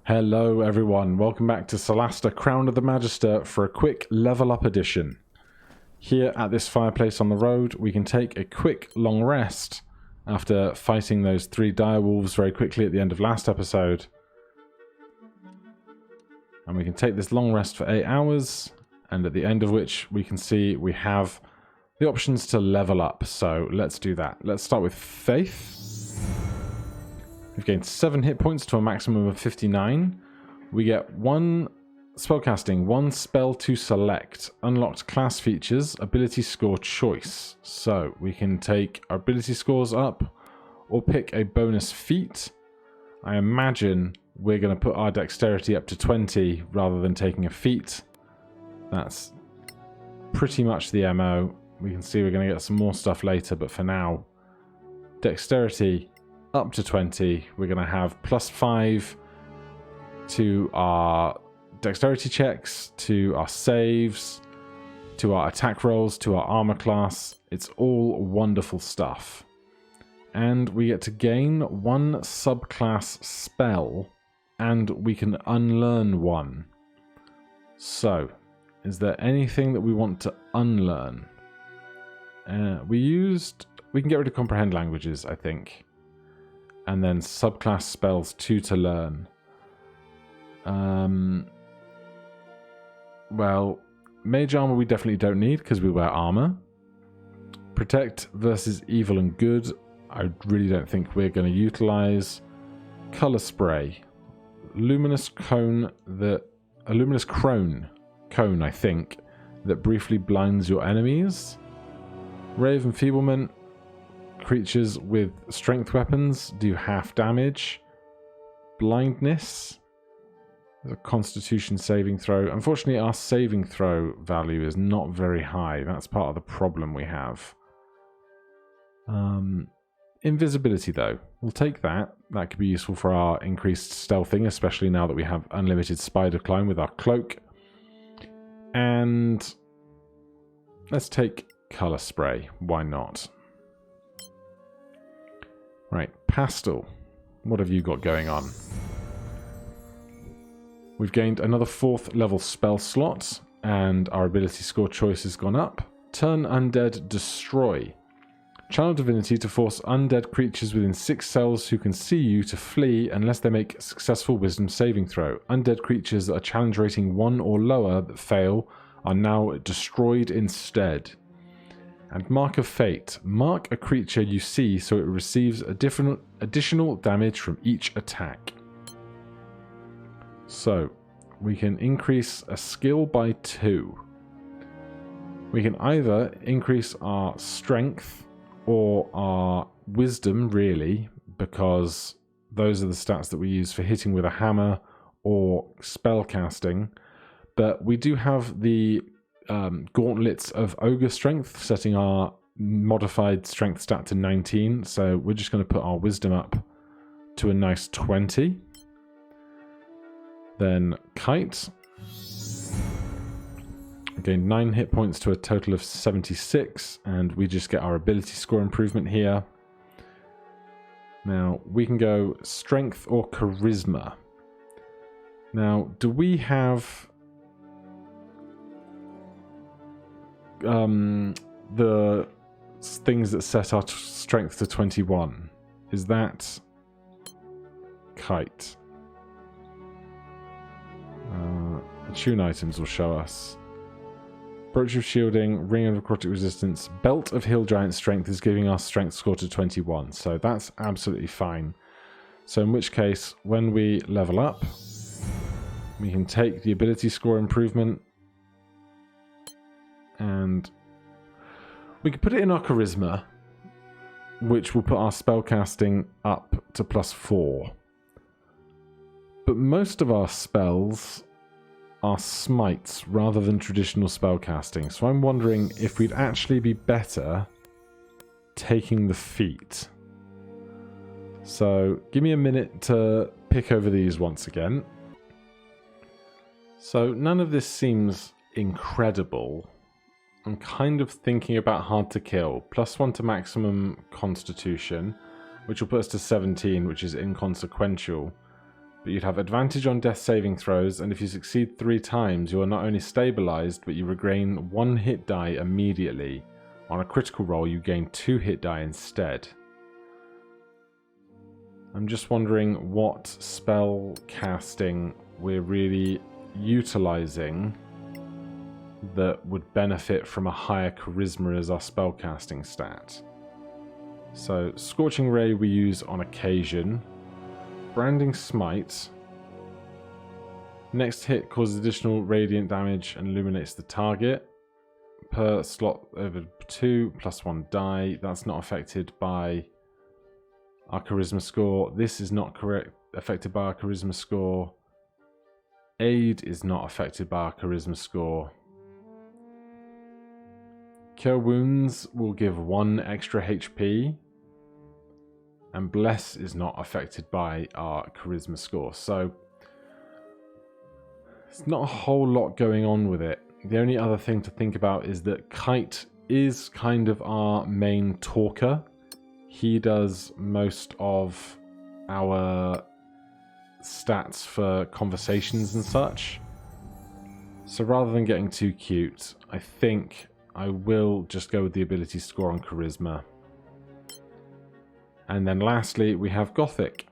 Hello everyone, welcome back to Solasta Crown of the Magister for a quick level up edition. Here at this fireplace on the road, we can take a quick long rest after fighting those 3 direwolves very quickly at the end of last episode. And we can take this long rest for 8 hours, and at the end of which we can see we have the options to level up. So let's do that. Let's start with Faith. We've gained 7 hit points to a maximum of 59. We get 1 spellcasting, 1 spell to select, unlocked class features, ability score choice. So we can take our ability scores up or pick a bonus feat. I imagine we're going to put our dexterity up to 20 rather than taking a feat. That's pretty much the MO. We can see we're going to get some more stuff later, but for now, dexterity up to 20. We're going to have +5 to our dexterity checks, to our saves, to our attack rolls, to our armor class. It's all wonderful stuff. And we get to gain 1 subclass spell, and we can unlearn 1. So, is there anything that we want to unlearn? We can get rid of comprehend languages, I think. And then subclass spells 2 to learn. Well, mage armor we definitely don't need because we wear armor. Protect versus evil and good, I really don't think we're going to utilize. Color spray, luminous cone a luminous cone, I think, that briefly blinds your enemies. Ray of enfeeblement. Creatures with strength weapons do half damage. Blindness. There's a constitution saving throw. Unfortunately, our saving throw value is not very high. That's part of the problem we have. Invisibility, though. We'll take that. That could be useful for our increased stealthing, especially now that we have unlimited spider climb with our cloak. And let's take color spray. Why not? Right, Pastel, what have you got going on? We've gained another 4th level spell slot, and our ability score choice has gone up. Turn Undead Destroy. Channel Divinity to force undead creatures within 6 cells who can see you to flee unless they make a successful wisdom saving throw. Undead creatures that are challenge rating 1 or lower that fail are now destroyed instead. And Mark of Fate. Mark a creature you see so it receives additional damage from each attack. So, we can increase a skill by 2. We can either increase our strength or our wisdom, really, because those are the stats that we use for hitting with a hammer or spell casting. But we do have the gauntlets of ogre strength, setting our modified strength stat to 19, so we're just going to put our wisdom up to a nice 20. Then Kite. Again, 9 hit points to a total of 76, and we just get our ability score improvement here. Now, we can go strength or charisma. Now, do we have the things that set our strength to 21? Is that Kite? Attune items will show us. Brooch of Shielding, Ring of Necrotic Resistance, Belt of Hill Giant Strength is giving our strength score to 21, so that's absolutely fine. So in which case, when we level up, we can take the ability score improvement and we can put it in our charisma, which will put our spellcasting up to +4. But most of our spells are smites rather than traditional spellcasting, so I'm wondering if we'd actually be better taking the feat. So give me a minute to pick over these once again. So none of this seems incredible. I'm kind of thinking about hard to kill. +1 to maximum constitution, which will put us to 17, which is inconsequential. but you'd have advantage on death saving throws, and if you succeed 3 times, you are not only stabilized, but you regain 1 hit die immediately. On a critical roll, you gain 2 hit die instead. I'm just wondering what spell casting we're really utilizing that would benefit from a higher charisma as our spell casting stat. So, Scorching Ray we use on occasion. Branding Smite. Next hit causes additional radiant damage and illuminates the target. Per slot over 2, plus 1 die. That's not affected by our charisma score. This is not affected by our charisma score. Aid is not affected by our charisma score. Cure Wounds will give 1 extra HP. And Bless is not affected by our charisma score. So, there's not a whole lot going on with it. The only other thing to think about is that Kite is kind of our main talker. He does most of our stats for conversations and such. So rather than getting too cute, I think I will just go with the ability score on charisma. And then lastly, we have Gothic.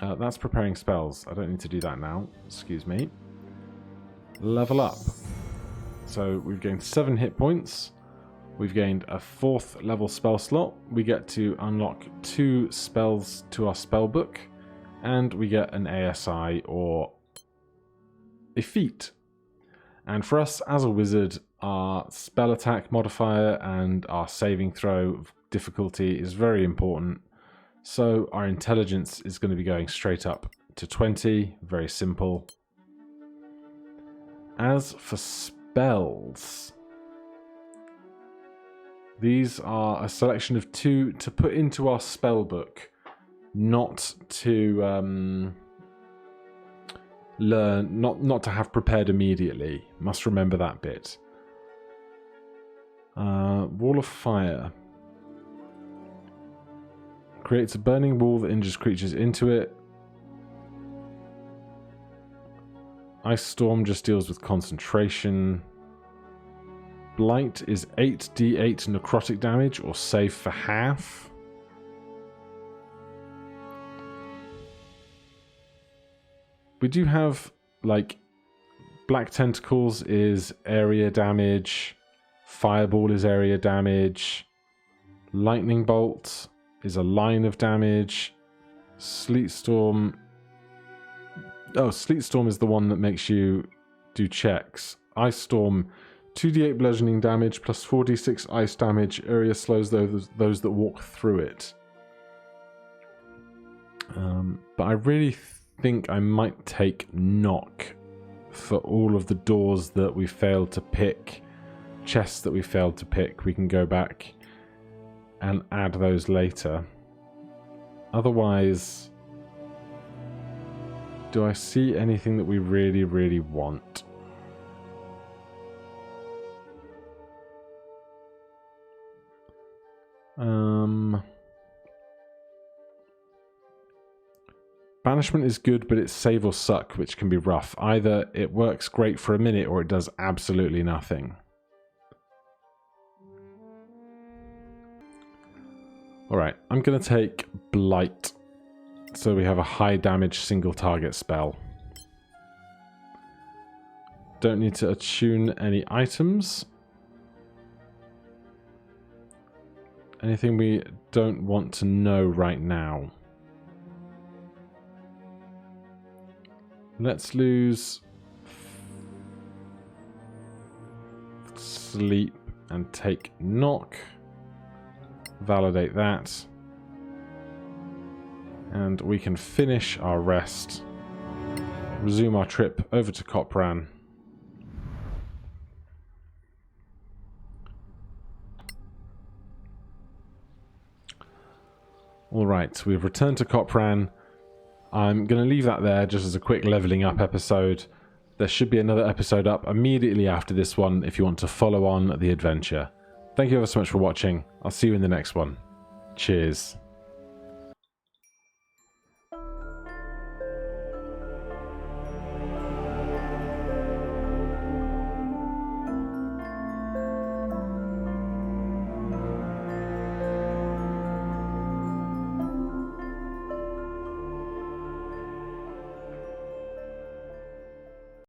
That's preparing spells. I don't need to do that now. Excuse me. Level up. So we've gained 7 hit points. We've gained a 4th level spell slot. We get to unlock 2 spells to our spell book. And we get an ASI or a feat. And for us as a wizard, our spell attack modifier and our saving throw difficulty is very important. So our intelligence is going to be going straight up to 20. Very simple. As for spells, these are a selection of 2 to put into our spell book, not to learn, not to have prepared immediately. Must remember that bit. Wall of Fire creates a burning wall that injures creatures into it. Ice Storm just deals with concentration. Blight is 8d8 necrotic damage, or save for half. We do have, like, Black Tentacles is area damage. Fireball is area damage. Lightning Bolt is a line of damage. Sleet Storm... Oh, Sleet Storm is the one that makes you do checks. Ice Storm, 2d8 bludgeoning damage plus 4d6 ice damage. Area slows those that walk through it. But I really think I might take Knock for all of the doors that we failed to pick. Chests that we failed to pick. We can go back and add those later. Otherwise, do I see anything that we really, really want? Banishment is good, but it's save or suck, which can be rough. Either it works great for a minute or it does absolutely nothing. Alright, I'm going to take Blight. So we have a high damage single target spell. Don't need to attune any items. Anything we don't want to know right now. Let's lose Sleep and take Knock. Validate that. And we can finish our rest. Resume our trip over to Copran. Alright, we've returned to Copran. I'm going to leave that there just as a quick leveling up episode. There should be another episode up immediately after this one if you want to follow on the adventure. Thank you ever so much for watching. I'll see you in the next one. Cheers.